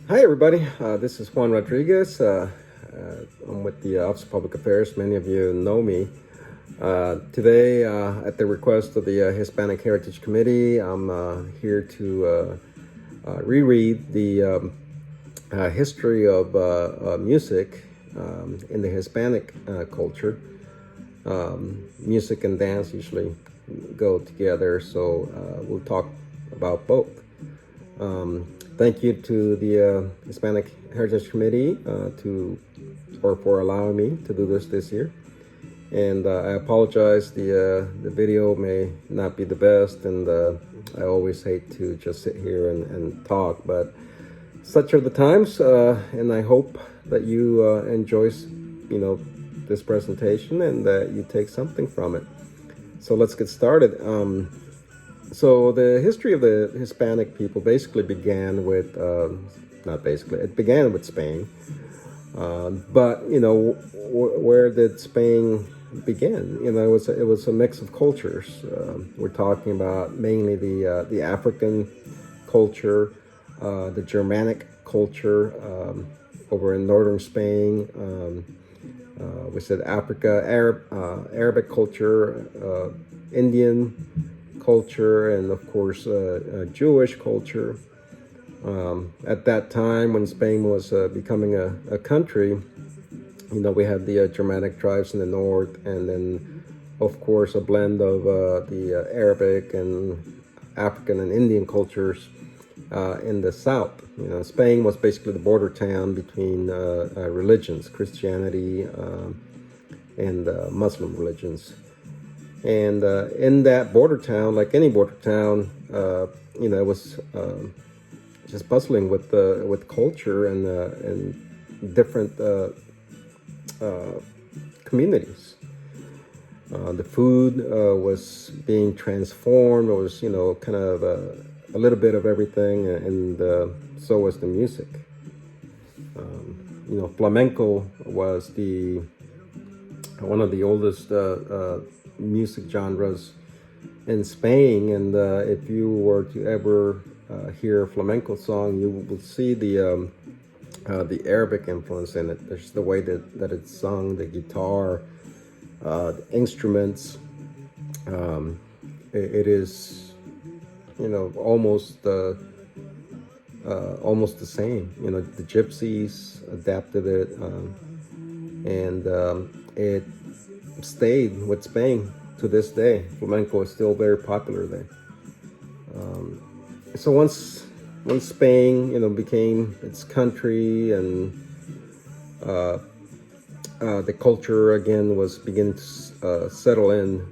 Hi, everybody. This is Juan Rodriguez. I'm with the Office of Public Affairs. Many of you know me. Today, at the request of the Hispanic Heritage Committee, I'm here to reread the history of music in the Hispanic culture. Music and dance usually go together, so we'll talk about both. Thank you to the Hispanic Heritage Committee for allowing me to do this year. And I apologize. The video may not be the best, and I always hate to just sit here and talk, but such are the times. And I hope that you enjoy, this presentation and that you take something from it. So let's get started. So the history of the Hispanic people basically began with, not basically, it began with Spain. But where did Spain begin? It was a mix of cultures. We're talking about mainly the African culture, the Germanic culture over in northern Spain. We said Africa, Arabic culture, Indian culture, and of course Jewish culture. At that time, when Spain was becoming a country, we had the Germanic tribes in the north, and then of course a blend of the Arabic and African and Indian cultures in the south. Spain was basically the border town between religions, Christianity and Muslim religions. And in that border town, like any border town, it was just bustling with culture and different communities. The food was being transformed. It was kind of a little bit of everything, and so was the music. Flamenco was one of the oldest music genres in Spain, and if you were to ever hear a flamenco song, you will see the Arabic influence in it. There's the way that it's sung, the guitar, the instruments. It is almost the same. The gypsies adapted it, and it stayed with Spain to this day. Flamenco is still very popular there. So once Spain, became its country, and the culture again was beginning to settle in,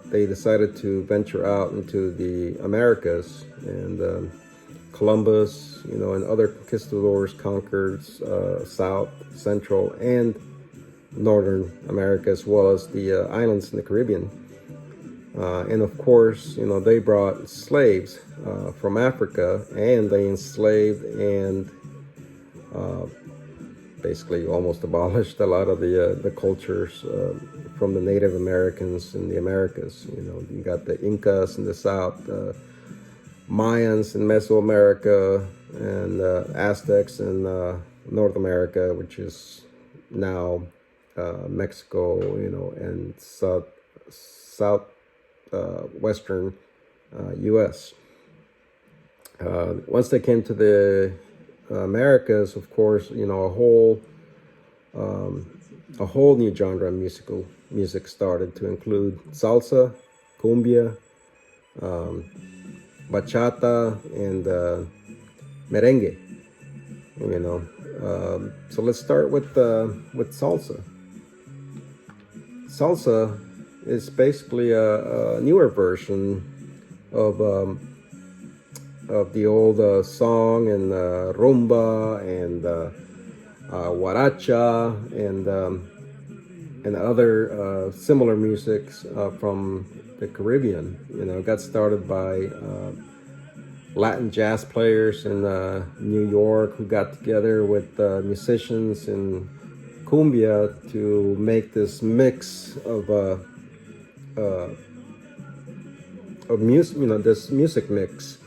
they decided to venture out into the Americas, and Columbus, and other conquistadors conquered South, Central, and Northern America, as well as the islands in the Caribbean. And of course, they brought slaves from Africa, and they enslaved and basically almost abolished a lot of the cultures from the Native Americans in the Americas. You got the Incas in the south, Mayans in Mesoamerica, and Aztecs in North America, which is now Mexico, and southwestern U.S. Once they came to the Americas, of course, a whole new genre of music started to include salsa, cumbia, bachata, and merengue. So let's start with salsa. Salsa is basically a newer version of the old song and rumba and huaracha and other similar musics from the Caribbean. It got started by Latin jazz players in New York who got together with musicians in cumbia to make this mix of music, this music mix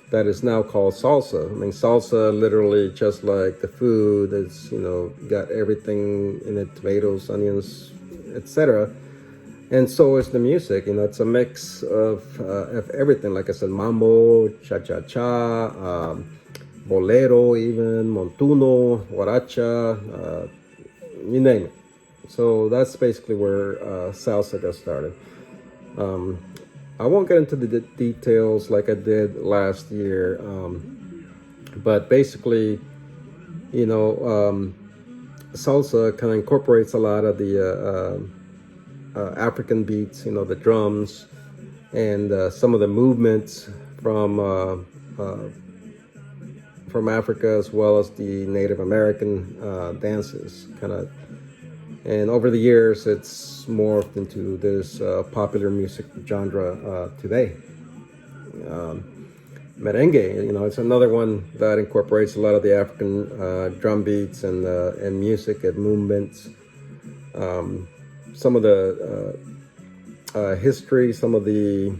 that is now called salsa. I mean, salsa literally just like the food. It's, got everything in it: tomatoes, onions, etc. And so is the music. It's a mix of everything. Like I said, mambo, cha cha cha, bolero, even montuno, huaracha, you name it. So that's basically where salsa got started. I won't get into the details like I did last year, but basically, salsa kind of incorporates a lot of the African beats, the drums, and some of the movements from Africa, as well as the Native American dances, kind of. And over the years, it's morphed into this popular music genre today. Merengue, it's another one that incorporates a lot of the African drum beats and music and movements. Some of the history, some of the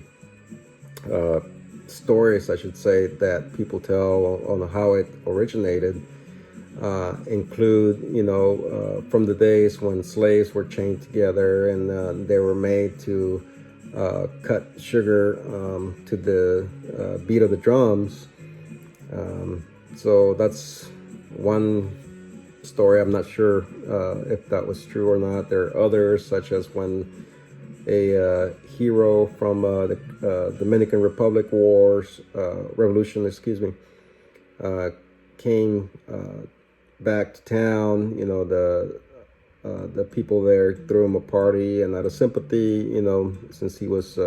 stories, I should say, that people tell on how it originated include, from the days when slaves were chained together and they were made to cut sugar to the beat of the drums. So that's one story. I'm not sure if that was true or not. There are others, such as when a hero from the Dominican Republic revolution, came back to town. The people there threw him a party, and out of sympathy, since he was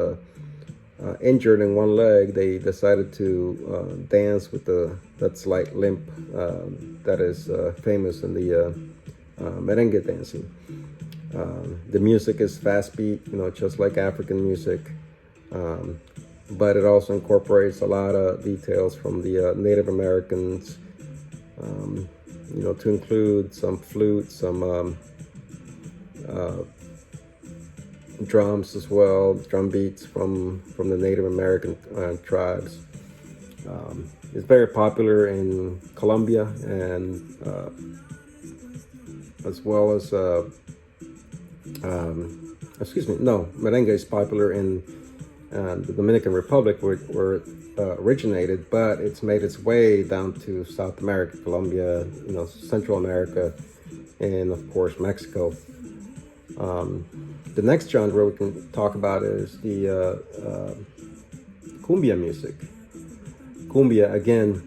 injured in one leg, they decided to dance with that slight limp that is famous in the merengue dancing. The music is fast beat, just like African music, but it also incorporates a lot of details from the Native Americans, to include some flute, some drums as well, drum beats from the Native American tribes. It's very popular in Colombia, and as well as merengue is popular in the Dominican Republic, where it originated, but it's made its way down to South America, Colombia, Central America, and of course Mexico. The next genre we can talk about is the cumbia music. Cumbia, again,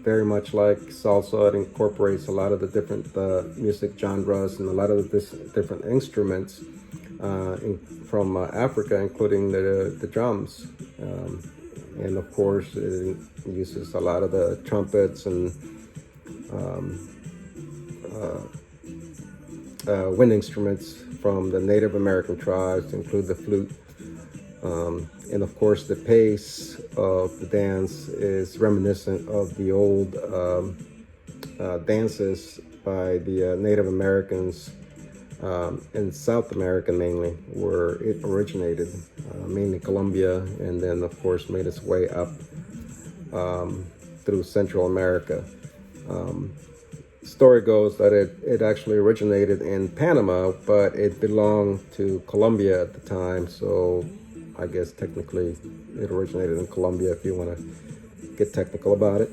very much like salsa, it incorporates a lot of the different music genres and a lot of the different instruments from Africa, including the drums. And of course, it uses a lot of the trumpets and wind instruments from the Native American tribes, to include the flute. And of course, the pace of the dance is reminiscent of the old dances by the Native Americans in South America, mainly, where it originated, mainly Colombia, and then of course made its way up through Central America. Story goes that it actually originated in Panama, but it belonged to Colombia at the time, so I guess technically it originated in Colombia, if you want to get technical about it.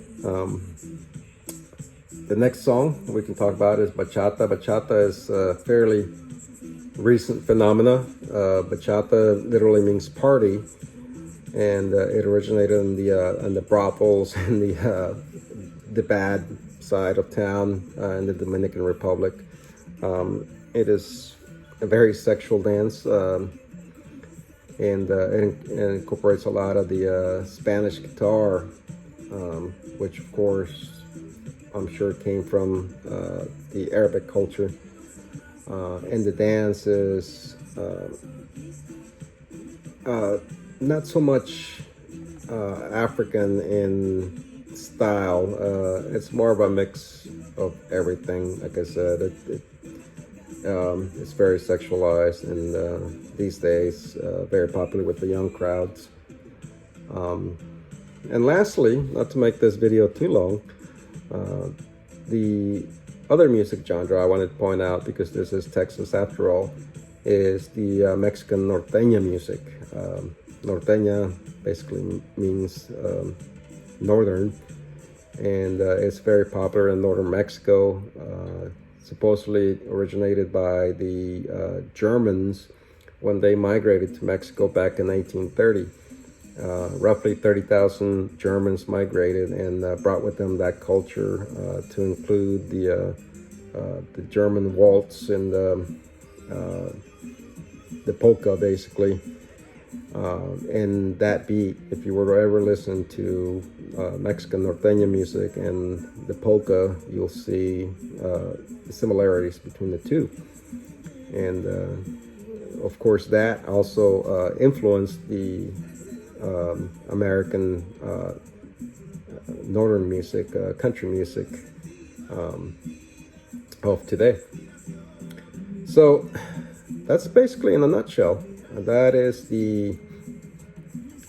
The next song we can talk about is bachata. Bachata is a fairly recent phenomena. Bachata literally means party, and it originated in the brothels and the bad side of town in the Dominican Republic. It is a very sexual dance, and it incorporates a lot of the Spanish guitar, which of course I'm sure came from the Arabic culture. And the dance is not so much African in style. It's more of a mix of everything. Like I said, it's very sexualized, and these days very popular with the young crowds. And lastly, not to make this video too long, the other music genre I wanted to point out, because this is Texas after all, is the Mexican norteña music. Norteña basically means northern, and it's very popular in northern Mexico. Supposedly originated by the Germans when they migrated to Mexico back in 1830. Roughly 30,000 Germans migrated and brought with them that culture, to include the German waltz and the polka, basically. And that beat, if you were to ever listen to Mexican norteña music and the polka, you'll see the similarities between the two. And of course, that also influenced the American northern music, country music of today. So that's basically, in a nutshell, that is the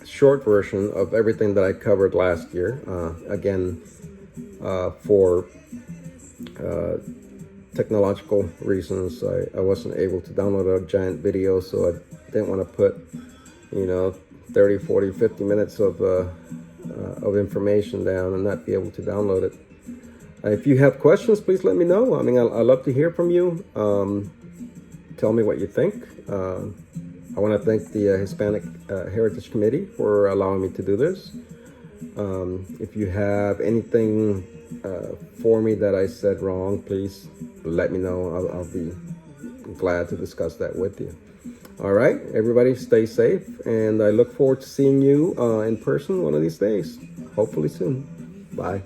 short version of everything that I covered last year. Again, for technological reasons, I wasn't able to download a giant video, so I didn't want to put 30, 40, 50 minutes of information down and not be able to download it. If you have questions, please let me know. I mean, I love to hear from you. Tell me what you think. I want to thank the Hispanic Heritage Committee for allowing me to do this. If you have anything for me that I said wrong, please let me know. I'll be glad to discuss that with you. All right, everybody, stay safe, and I look forward to seeing you in person one of these days, hopefully soon. Bye.